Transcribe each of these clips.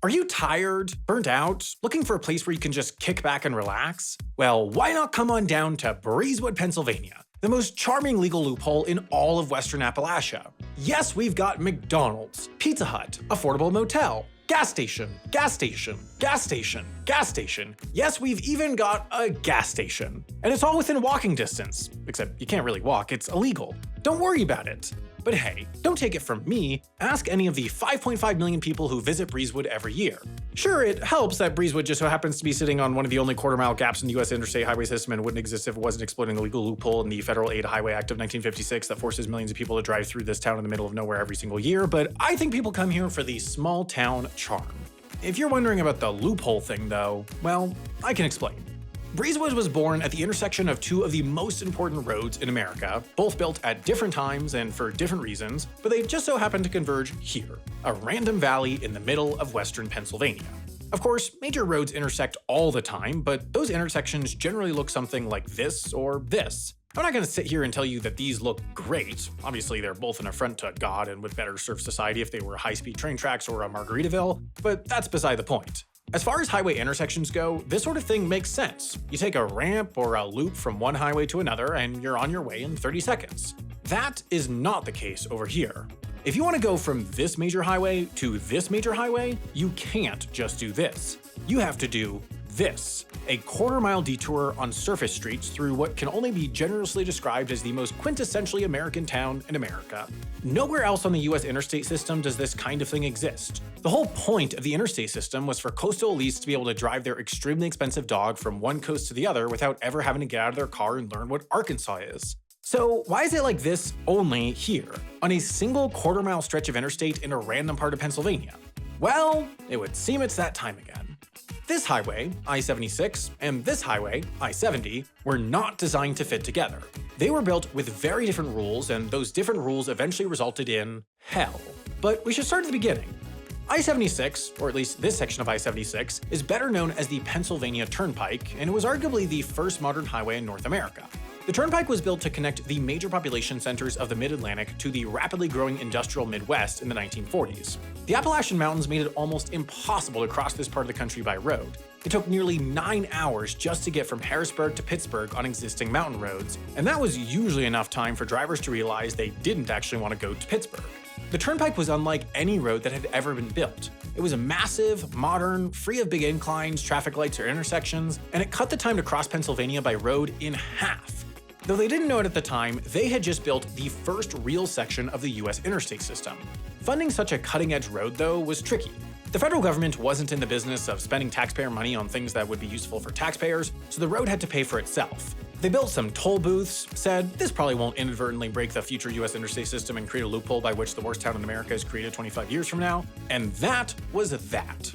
Are you tired, burnt out, looking for a place where you can just kick back and relax? Well, why not come on down to Breezewood, Pennsylvania, the most charming legal loophole in all of Western Appalachia. Yes, we've got McDonald's, Pizza Hut, affordable motel, gas station, gas station, gas station, gas station. Yes, we've even got a gas station. And it's all within walking distance, except you can't really walk, it's illegal. Don't worry about it. But hey, don't take it from me, ask any of the 5.5 million people who visit Breezewood every year. Sure, it helps that Breezewood just so happens to be sitting on one of the only quarter-mile gaps in the U.S. interstate highway system and wouldn't exist if it wasn't exploiting the legal loophole in the Federal Aid Highway Act of 1956 that forces millions of people to drive through this town in the middle of nowhere every single year, but I think people come here for the small town charm. If you're wondering about the loophole thing though, well, I can explain. Breezewood was born at the intersection of two of the most important roads in America, both built at different times and for different reasons, but they just so happened to converge here, a random valley in the middle of western Pennsylvania. Of course, major roads intersect all the time, but those intersections generally look something like this or this. I'm not going to sit here and tell you that these look great. Obviously, they're both an affront to God and would better serve society if they were high-speed train tracks or a Margaritaville, but that's beside the point. As far as highway intersections go, this sort of thing makes sense. You take a ramp or a loop from one highway to another and you're on your way in 30 seconds. That is not the case over here. If you want to go from this major highway to this major highway, you can't just do this. You have to do this, a quarter-mile detour on surface streets through what can only be generously described as the most quintessentially American town in America. Nowhere else on the US interstate system does this kind of thing exist. The whole point of the interstate system was for coastal elites to be able to drive their extremely expensive dog from one coast to the other without ever having to get out of their car and learn what Arkansas is. So why is it like this only here, on a single quarter-mile stretch of interstate in a random part of Pennsylvania? Well, it would seem it's that time again. This highway, I-76, and this highway, I-70, were not designed to fit together. They were built with very different rules, and those different rules eventually resulted in hell. But we should start at the beginning. I-76, or at least this section of I-76, is better known as the Pennsylvania Turnpike, and it was arguably the first modern highway in North America. The turnpike was built to connect the major population centers of the Mid-Atlantic to the rapidly growing industrial Midwest in the 1940s. The Appalachian Mountains made it almost impossible to cross this part of the country by road. It took nearly 9 hours just to get from Harrisburg to Pittsburgh on existing mountain roads, and that was usually enough time for drivers to realize they didn't actually want to go to Pittsburgh. The turnpike was unlike any road that had ever been built. It was a massive, modern, free of big inclines, traffic lights, or intersections, and it cut the time to cross Pennsylvania by road in half. Though they didn't know it at the time, they had just built the first real section of the US interstate system. Funding such a cutting-edge road, though, was tricky. The federal government wasn't in the business of spending taxpayer money on things that would be useful for taxpayers, so the road had to pay for itself. They built some toll booths, said this probably won't inadvertently break the future US interstate system and create a loophole by which the worst town in America is created 25 years from now, and that was that.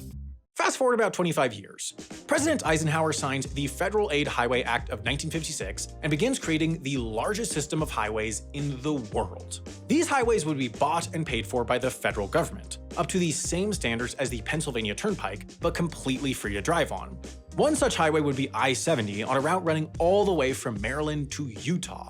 Fast forward about 25 years. President Eisenhower signs the Federal Aid Highway Act of 1956 and begins creating the largest system of highways in the world. These highways would be bought and paid for by the federal government, up to the same standards as the Pennsylvania Turnpike, but completely free to drive on. One such highway would be I-70 on a route running all the way from Maryland to Utah.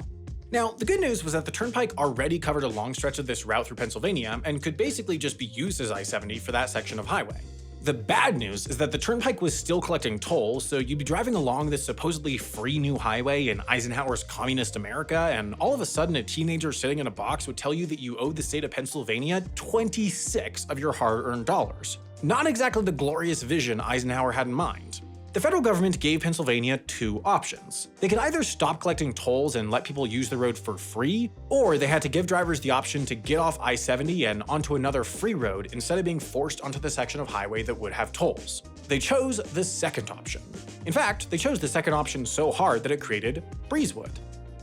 Now, the good news was that the turnpike already covered a long stretch of this route through Pennsylvania and could basically just be used as I-70 for that section of highway. The bad news is that the turnpike was still collecting tolls, so you'd be driving along this supposedly free new highway in Eisenhower's communist America, and all of a sudden a teenager sitting in a box would tell you that you owed the state of Pennsylvania 26 of your hard-earned dollars. Not exactly the glorious vision Eisenhower had in mind. The federal government gave Pennsylvania two options. They could either stop collecting tolls and let people use the road for free, or they had to give drivers the option to get off I-70 and onto another free road instead of being forced onto the section of highway that would have tolls. They chose the second option. In fact, they chose the second option so hard that it created Breezewood.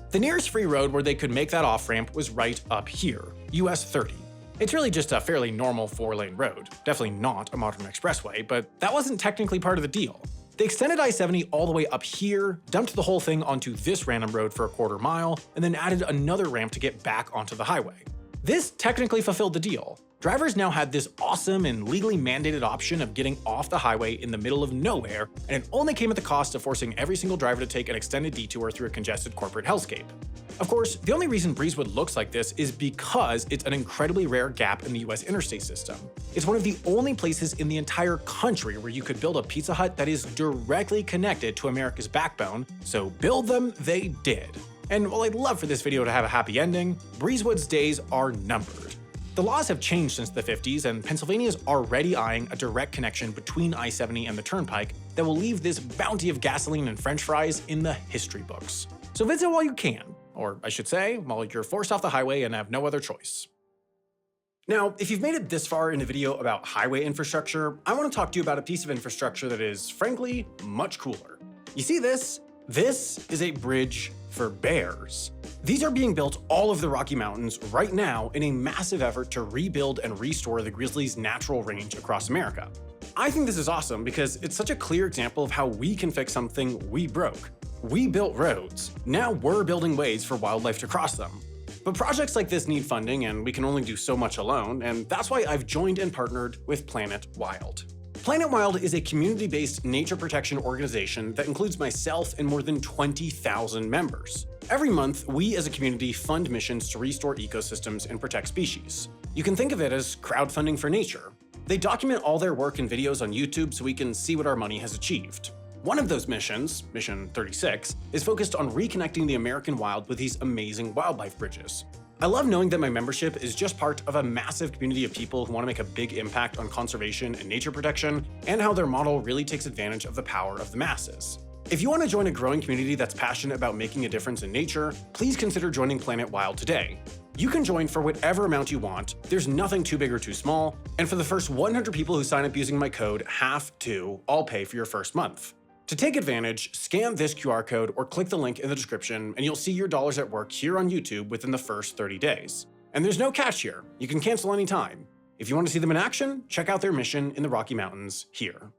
The nearest free road where they could make that off-ramp was right up here, US 30. It's really just a fairly normal 4-lane road, definitely not a modern expressway, but that wasn't technically part of the deal. They extended I-70 all the way up here, dumped the whole thing onto this random road for a quarter mile, and then added another ramp to get back onto the highway. This technically fulfilled the deal. Drivers now had this awesome and legally mandated option of getting off the highway in the middle of nowhere, and it only came at the cost of forcing every single driver to take an extended detour through a congested corporate hellscape. Of course, the only reason Breezewood looks like this is because it's an incredibly rare gap in the US interstate system. It's one of the only places in the entire country where you could build a Pizza Hut that is directly connected to America's backbone, so build them they did. And while I'd love for this video to have a happy ending, Breezewood's days are numbered. The laws have changed since the 50s, and Pennsylvania is already eyeing a direct connection between I-70 and the turnpike that will leave this bounty of gasoline and french fries in the history books. So visit while you can, or I should say, while you're forced off the highway and have no other choice. Now, if you've made it this far in a video about highway infrastructure, I want to talk to you about a piece of infrastructure that is, frankly, much cooler. You see this? This is a bridge for bears. These are being built all over the Rocky Mountains right now in a massive effort to rebuild and restore the grizzly's natural range across America. I think this is awesome because it's such a clear example of how we can fix something we broke. We built roads. Now we're building ways for wildlife to cross them. But projects like this need funding, and we can only do so much alone, and that's why I've joined and partnered with Planet Wild. Planet Wild is a community-based nature protection organization that includes myself and more than 20,000 members. Every month, we as a community fund missions to restore ecosystems and protect species. You can think of it as crowdfunding for nature. They document all their work in videos on YouTube so we can see what our money has achieved. One of those missions, Mission 36, is focused on reconnecting the American wild with these amazing wildlife bridges. I love knowing that my membership is just part of a massive community of people who want to make a big impact on conservation and nature protection, and how their model really takes advantage of the power of the masses. If you want to join a growing community that's passionate about making a difference in nature, please consider joining Planet Wild today. You can join for whatever amount you want, there's nothing too big or too small, and for the first 100 people who sign up using my code HAVE2, I'll pay for your first month. To take advantage, scan this QR code or click the link in the description and you'll see your dollars at work here on YouTube within the first 30 days. And there's no catch here, you can cancel anytime. If you want to see them in action, check out their mission in the Rocky Mountains here.